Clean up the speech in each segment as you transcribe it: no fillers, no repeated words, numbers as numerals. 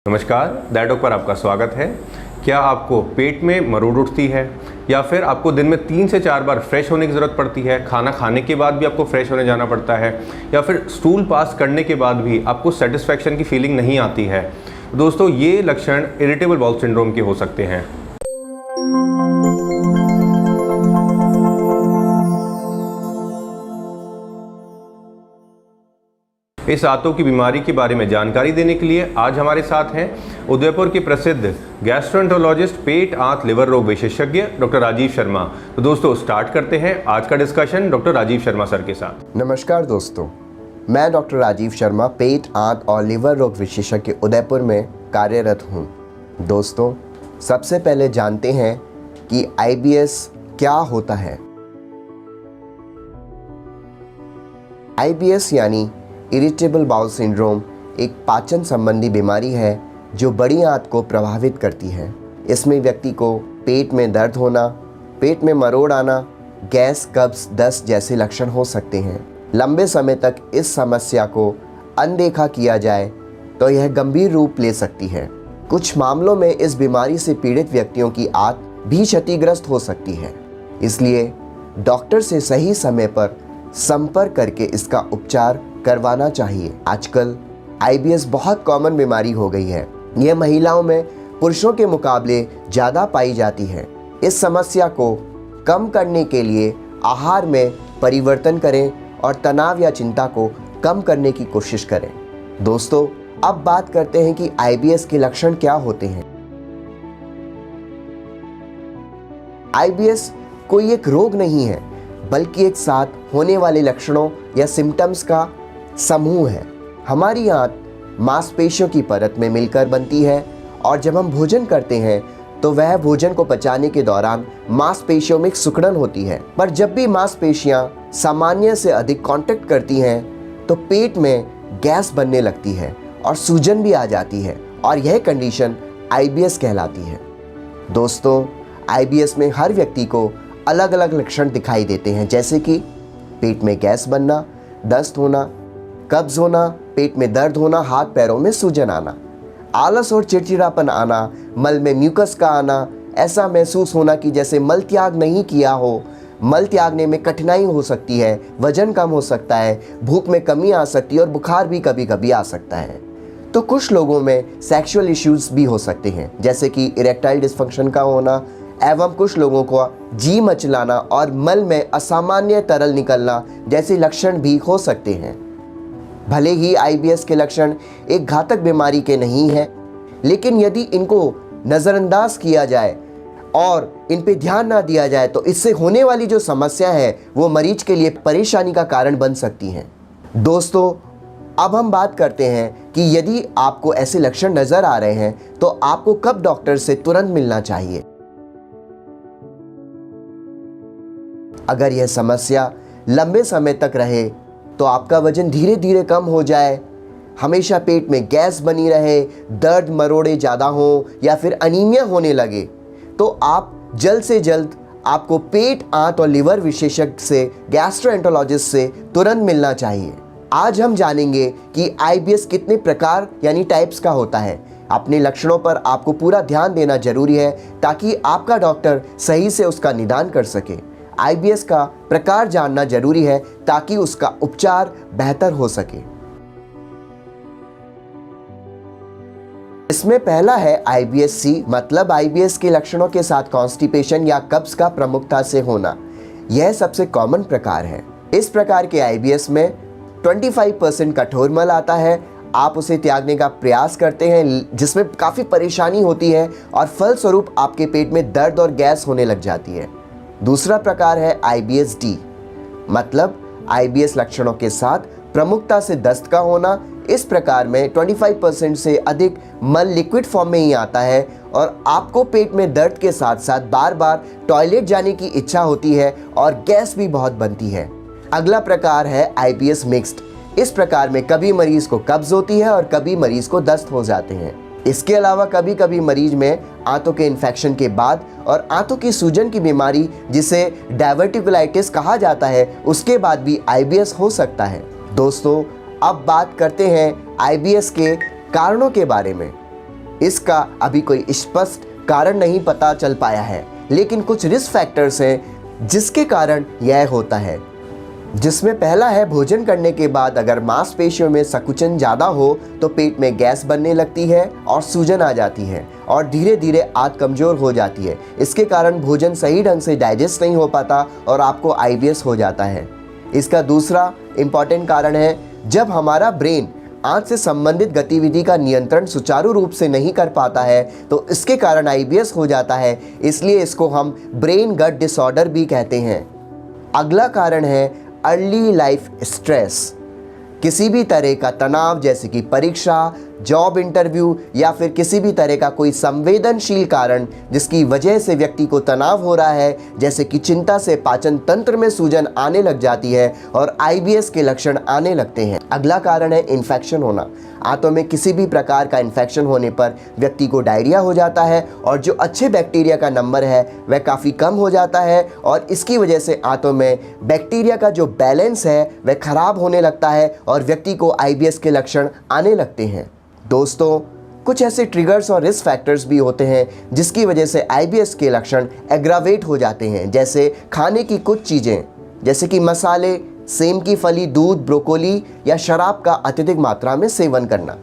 नमस्कार, दैट पर आपका स्वागत है। क्या आपको पेट में मरोड़ उठती है या फिर आपको दिन में 3 से 4 बार फ्रेश होने की ज़रूरत पड़ती है, खाना खाने के बाद भी आपको फ्रेश होने जाना पड़ता है या फिर स्टूल पास करने के बाद भी आपको सेटिस्फैक्शन की फीलिंग नहीं आती है? दोस्तों, ये लक्षण इरिटेबल बाउल सिंड्रोम के हो सकते हैं। इस आंतों की बीमारी के बारे में जानकारी देने के लिए आज हमारे साथ हैं उदयपुर के प्रसिद्ध गैस्ट्रोएंटरोलॉजिस्ट, पेट आंत लिवर रोग विशेषज्ञ डॉक्टर राजीव शर्मा। तो दोस्तों, स्टार्ट करते हैं आज का discussion doctor Rajeev Sharma sir के साथ। नमस्कार दोस्तों, मैं डॉक्टर राजीव शर्मा, पेट आंत और लिवर रोग विशेषज्ञ उदयपुर में कार्यरत हूँ। दोस्तों, सबसे पहले जानते हैं कि IBS क्या होता है। IBS यानी इरिटेबल बाउल सिंड्रोम एक पाचन संबंधी बीमारी है जो बड़ी आंत को प्रभावित करती है। इसमें व्यक्ति को पेट में दर्द होना, पेट में मरोड़ आना, गैस, कब्ज, दस्त जैसे लक्षण हो सकते हैं। लंबे समय तक इस समस्या को अनदेखा किया जाए तो यह गंभीर रूप ले सकती है। कुछ मामलों में इस बीमारी से पीड़ित व्यक्तियों की आंत भी क्षतिग्रस्त हो सकती है। इसलिए डॉक्टर से सही समय पर संपर्क करके इसका उपचार करवाना चाहिए। आजकल IBS बहुत कॉमन बीमारी हो गई है। यह महिलाओं में पुरुषों के मुकाबले ज़्यादा पाई जाती है। इस समस्या को कम करने के लिए आहार में परिवर्तन करें और तनाव या चिंता को कम करने की कोशिश करें। दोस्तों, अब बात करते हैं कि IBS के लक्षण क्या होते हैं। IBS कोई एक रोग नहीं है, बल्कि एक साथ होने वाले लक्षणों या सिम्टम्स का समूह है। हमारी आंत मांसपेशियों की परत में मिलकर बनती है और जब हम भोजन करते हैं तो वह भोजन को पचाने के दौरान मांसपेशियों में एक सिकुड़न होती है। पर जब भी मांसपेशियां सामान्य से अधिक कांटेक्ट करती हैं तो पेट में गैस बनने लगती है और सूजन भी आ जाती है और यह कंडीशन IBS कहलाती है। दोस्तों, IBS में हर व्यक्ति को अलग अलग लक्षण दिखाई देते हैं, जैसे कि पेट में गैस बनना, दस्त होना, कब्ज होना, पेट में दर्द होना, हाथ पैरों में सूजन आना, आलस और चिड़चिड़ापन आना, मल में म्यूकस का आना, ऐसा महसूस होना कि जैसे मल त्याग नहीं किया हो, मल त्यागने में कठिनाई हो सकती है, वजन कम हो सकता है, भूख में कमी आ सकती है और बुखार भी कभी कभी आ सकता है। तो कुछ लोगों में सेक्सुअल इश्यूज भी हो सकते हैं, जैसे कि इरेक्टाइल डिस्फंक्शन का होना एवं कुछ लोगों को जी मचलाना और मल में असामान्य तरल निकलना जैसे लक्षण भी हो सकते हैं। भले ही IBS के लक्षण एक घातक बीमारी के नहीं हैं, लेकिन यदि इनको नज़रअंदाज किया जाए और इन पे ध्यान ना दिया जाए तो इससे होने वाली जो समस्या है वो मरीज के लिए परेशानी का कारण बन सकती हैं। दोस्तों, अब हम बात करते हैं कि यदि आपको ऐसे लक्षण नज़र आ रहे हैं तो आपको कब डॉक्टर से तुरंत मिलना चाहिए। अगर यह समस्या लंबे समय तक रहे तो आपका वजन धीरे धीरे कम हो जाए, हमेशा पेट में गैस बनी रहे, दर्द मरोड़े ज़्यादा हो या फिर अनीमिया होने लगे, तो आप जल्द से जल्द आपको पेट, आंत और लिवर विशेषज्ञ से, गैस्ट्रोएंटरोलॉजिस्ट से तुरंत मिलना चाहिए। आज हम जानेंगे कि IBS कितने प्रकार यानी टाइप्स का होता है। अपने लक्षणों पर आपको पूरा ध्यान देना जरूरी है ताकि आपका डॉक्टर सही से उसका निदान कर सके। IBS का प्रकार जानना जरूरी है ताकि उसका उपचार बेहतर हो सके। इसमें पहला है IBS-C, मतलब IBS के लक्षणों के साथ कॉन्स्टिपेशन या कब्ज का प्रमुखता से होना। यह सबसे कॉमन प्रकार है। इस प्रकार के IBS में 25% कठोर मल आता है। आप उसे त्यागने का प्रयास करते हैं जिसमें काफ़ी परेशानी होती है और फलस्वरूप आपके पेट में दर्द और गैस होने लग जाती है। दूसरा प्रकार है IBS-D, मतलब IBS लक्षणों के साथ प्रमुखता से दस्त का होना। इस प्रकार में 25% से अधिक मल लिक्विड फॉर्म में ही आता है और आपको पेट में दर्द के साथ साथ बार बार टॉयलेट जाने की इच्छा होती है और गैस भी बहुत बनती है। अगला प्रकार है IBS मिक्स्ड। इस प्रकार में कभी मरीज को कब्ज होती है और कभी मरीज को दस्त हो जाते हैं। इसके अलावा कभी कभी मरीज में आंतों के इन्फेक्शन के बाद और आंतों की सूजन की बीमारी, जिसे डायवर्टिकुलाइटिस कहा जाता है, उसके बाद भी IBS हो सकता है। दोस्तों, अब बात करते हैं IBS के कारणों के बारे में। इसका अभी कोई स्पष्ट कारण नहीं पता चल पाया है, लेकिन कुछ रिस्क फैक्टर्स हैं जिसके कारण यह होता है, जिसमें पहला है भोजन करने के बाद अगर मांसपेशियों में संकुचन ज़्यादा हो तो पेट में गैस बनने लगती है और सूजन आ जाती है और धीरे धीरे आंत कमज़ोर हो जाती है। इसके कारण भोजन सही ढंग से डाइजेस्ट नहीं हो पाता और आपको IBS हो जाता है। इसका दूसरा इम्पॉर्टेंट कारण है जब हमारा ब्रेन आंत से संबंधित गतिविधि का नियंत्रण सुचारू रूप से नहीं कर पाता है तो इसके कारण IBS हो जाता है, इसलिए इसको हम ब्रेन गट डिसऑर्डर भी कहते हैं। अगला कारण है अर्ली लाइफ स्ट्रेस। किसी भी तरह का तनाव जैसे कि परीक्षा, जॉब इंटरव्यू या फिर किसी भी तरह का कोई संवेदनशील कारण जिसकी वजह से व्यक्ति को तनाव हो रहा है, जैसे कि चिंता से पाचन तंत्र में सूजन आने लग जाती है और IBS के लक्षण आने लगते हैं। अगला कारण है इन्फेक्शन होना। आंतों में किसी भी प्रकार का इन्फेक्शन होने पर व्यक्ति को डायरिया हो जाता है और जो अच्छे बैक्टीरिया का नंबर है वह काफ़ी कम हो जाता है और इसकी वजह से आंतों में बैक्टीरिया का जो बैलेंस है वह खराब होने लगता है और व्यक्ति को IBS के लक्षण आने लगते हैं। दोस्तों, कुछ ऐसे ट्रिगर्स और रिस्क फैक्टर्स भी होते हैं जिसकी वजह से IBS के लक्षण एग्रावेट हो जाते हैं, जैसे खाने की कुछ चीज़ें जैसे कि मसाले, सेम की फली, दूध, ब्रोकोली या शराब का अत्यधिक मात्रा में सेवन करना।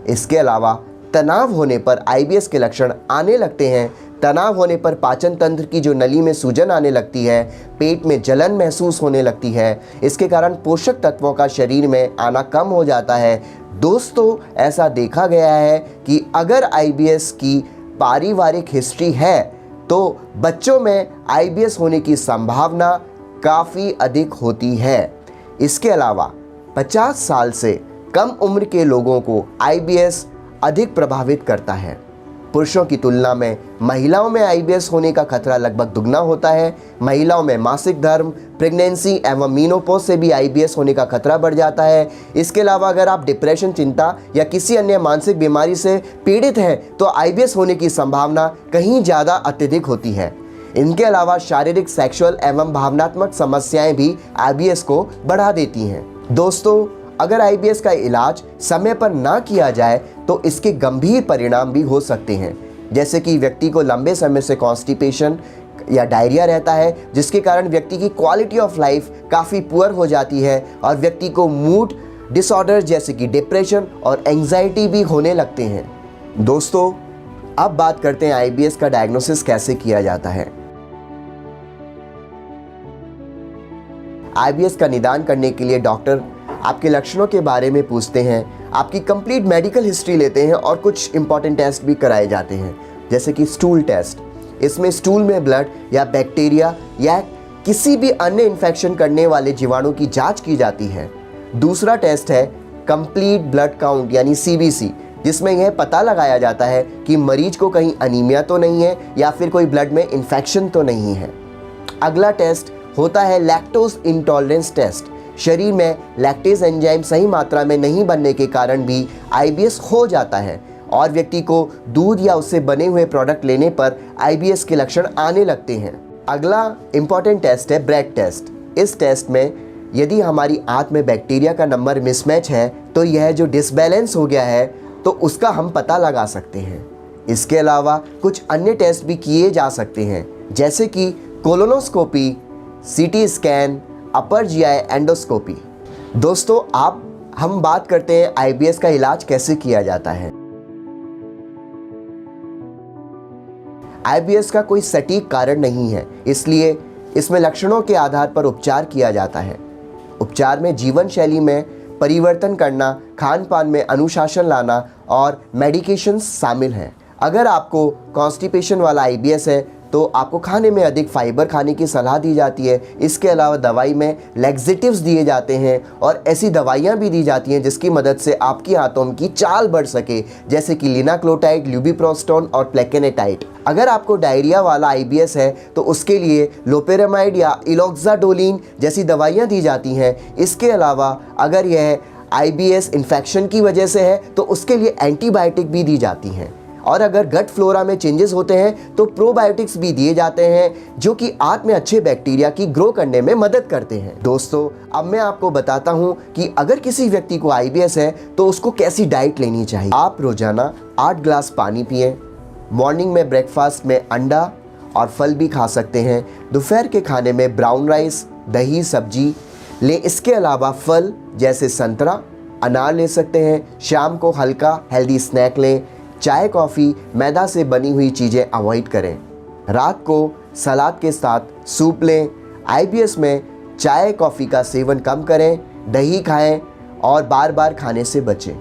इसके अलावा तनाव होने पर IBS के लक्षण आने लगते हैं। तनाव होने पर पाचन तंत्र की जो नली में सूजन आने लगती है, पेट में जलन महसूस होने लगती है, इसके कारण पोषक तत्वों का शरीर में आना कम हो जाता है। दोस्तों, ऐसा देखा गया है कि अगर IBS की पारिवारिक हिस्ट्री है तो बच्चों में IBS होने की संभावना काफ़ी अधिक होती है। इसके अलावा 50 साल से कम उम्र के लोगों को IBS अधिक प्रभावित करता है। पुरुषों की तुलना में महिलाओं में IBS होने का खतरा लगभग दुगना होता है। महिलाओं में मासिक धर्म, प्रेगनेंसी एवं मीनोपॉज से भी IBS होने का खतरा बढ़ जाता है। इसके अलावा अगर आप डिप्रेशन, चिंता या किसी अन्य मानसिक बीमारी से पीड़ित हैं तो IBS होने की संभावना कहीं ज़्यादा अत्यधिक होती है। इनके अलावा शारीरिक, सेक्सुअल एवं भावनात्मक समस्याएं भी IBS को बढ़ा देती हैं। दोस्तों, अगर IBS का इलाज समय पर ना किया जाए तो इसके गंभीर परिणाम भी हो सकते हैं, जैसे कि व्यक्ति को लंबे समय से कॉन्स्टिपेशन या डायरिया रहता है, जिसके कारण व्यक्ति की क्वालिटी ऑफ लाइफ काफ़ी पुअर हो जाती है और व्यक्ति को मूड डिसऑर्डर जैसे कि डिप्रेशन और एंग्जाइटी भी होने लगते हैं। दोस्तों, अब बात करते हैं IBS का डायग्नोसिस कैसे किया जाता है। IBS का निदान करने के लिए डॉक्टर आपके लक्षणों के बारे में पूछते हैं, आपकी कंप्लीट मेडिकल हिस्ट्री लेते हैं और कुछ इंपॉर्टेंट टेस्ट भी कराए जाते हैं, जैसे कि स्टूल टेस्ट। इसमें स्टूल में ब्लड या बैक्टीरिया या किसी भी अन्य इन्फेक्शन करने वाले जीवाणु की जांच की जाती है। दूसरा टेस्ट है कंप्लीट ब्लड काउंट यानी CBC, जिसमें यह पता लगाया जाता है कि मरीज को कहीं अनीमिया तो नहीं है या फिर कोई ब्लड में इन्फेक्शन तो नहीं है। अगला टेस्ट होता है लैक्टोज इंटॉलरेंस टेस्ट। शरीर में लैक्टेज एंजाइम सही मात्रा में नहीं बनने के कारण भी IBS हो जाता है और व्यक्ति को दूध या उससे बने हुए प्रोडक्ट लेने पर IBS के लक्षण आने लगते हैं। अगला इम्पॉर्टेंट टेस्ट है ब्रेथ टेस्ट। इस टेस्ट में यदि हमारी आंत में बैक्टीरिया का नंबर मिसमैच है तो यह जो डिसबैलेंस हो गया है तो उसका हम पता लगा सकते हैं। इसके अलावा कुछ अन्य टेस्ट भी किए जा सकते हैं, जैसे कि कोलोनोस्कोपी, CT स्कैन, अपर GI एंडोस्कोपी। दोस्तों, हम बात करते हैं IBS का इलाज कैसे किया जाता है। IBS का कोई सटीक कारण नहीं है, इसलिए इसमें लक्षणों के आधार पर उपचार किया जाता है। उपचार में जीवन शैली में परिवर्तन करना, खान पान में अनुशासन लाना और मेडिकेशंस शामिल हैं। अगर आपको कॉन्स्टिपेशन वाला IBS है तो आपको खाने में अधिक फाइबर खाने की सलाह दी जाती है। इसके अलावा दवाई में लैक्सेटिव्स दिए जाते हैं और ऐसी दवाइयाँ भी दी जाती हैं जिसकी मदद से आपकी आंतों की चाल बढ़ सके, जैसे कि लिनाक्लोटाइड, ल्यूबिप्रोस्टोन और प्लेकेनेटाइड। अगर आपको डायरिया वाला IBS है तो उसके लिए लोपेरामाइड या इलॉक्साडोलिन जैसी दवाइयाँ दी जाती हैं। इसके अलावा अगर यह IBS इन्फेक्शन की वजह से है तो उसके लिए एंटीबायोटिक भी दी जाती हैं और अगर गट फ्लोरा में चेंजेस होते हैं तो प्रोबायोटिक्स भी दिए जाते हैं जो कि आंत में अच्छे बैक्टीरिया की ग्रो करने में मदद करते हैं। दोस्तों, अब मैं आपको बताता हूं कि अगर किसी व्यक्ति को IBS है तो उसको कैसी डाइट लेनी चाहिए। आप रोजाना 8 ग्लास पानी पिएं। मॉर्निंग में ब्रेकफास्ट में अंडा और फल भी खा सकते हैं। दोपहर के खाने में ब्राउन राइस, दही, सब्जी लें। इसके अलावा फल जैसे संतरा, अनार ले सकते हैं। शाम को हल्का हेल्दी स्नैक लें। चाय, कॉफ़ी, मैदा से बनी हुई चीज़ें अवॉइड करें। रात को सलाद के साथ सूप लें। IBS में चाय, कॉफ़ी का सेवन कम करें। दही खाएं और बार बार खाने से बचें।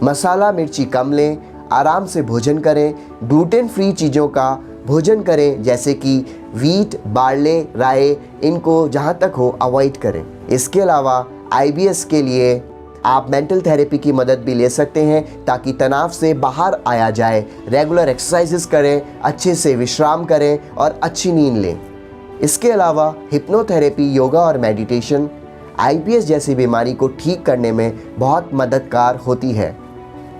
मसाला, मिर्ची कम लें। आराम से भोजन करें। ग्लूटेन फ्री चीज़ों का भोजन करें जैसे कि वीट, बार्ले, राय, इनको जहाँ तक हो अवॉइड करें। इसके अलावा IBS के लिए आप मेंटल थेरेपी की मदद भी ले सकते हैं ताकि तनाव से बाहर आया जाए। रेगुलर एक्सरसाइजेस करें, अच्छे से विश्राम करें और अच्छी नींद लें। इसके अलावा हिप्नोथेरेपी, योगा और मेडिटेशन IBS जैसी बीमारी को ठीक करने में बहुत मददगार होती है।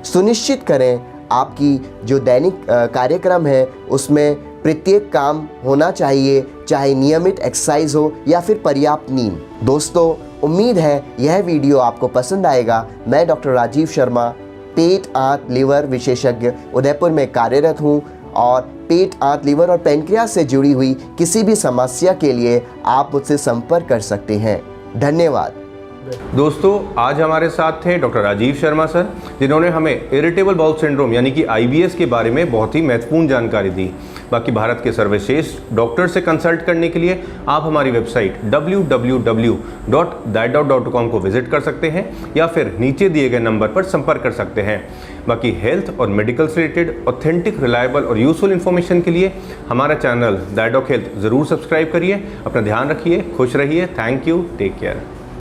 सुनिश्चित करें आपकी जो दैनिक कार्यक्रम है उसमें प्रत्येक काम होना चाहिए, चाहे नियमित एक्सरसाइज हो या फिर पर्याप्त नींद। दोस्तों, उम्मीद है यह वीडियो आपको पसंद आएगा। मैं डॉक्टर राजीव शर्मा, पेट, आंत, लिवर विशेषज्ञ, उदयपुर में कार्यरत हूँ और पेट, आंत, लिवर और पैंक्रियास से जुड़ी हुई किसी भी समस्या के लिए आप मुझसे संपर्क कर सकते हैं। धन्यवाद। दोस्तों, आज हमारे साथ थे डॉक्टर राजीव शर्मा सर, जिन्होंने हमें इरिटेबल बाउल सिंड्रोम यानी कि IBS के बारे में बहुत ही महत्वपूर्ण जानकारी दी। बाकी भारत के सर्वश्रेष्ठ डॉक्टर से कंसल्ट करने के लिए आप हमारी वेबसाइट www.dietdoc.com को विजिट कर सकते हैं या फिर नीचे दिए गए नंबर पर संपर्क कर सकते हैं। बाकी हेल्थ और मेडिकल से रिलेटेड ऑथेंटिक, रिलायबल और यूजफुल इन्फॉर्मेशन के लिए हमारा चैनल डाइटडॉक हेल्थ ज़रूर सब्सक्राइब करिए। अपना ध्यान रखिए, खुश रहिए। Thank you, take care.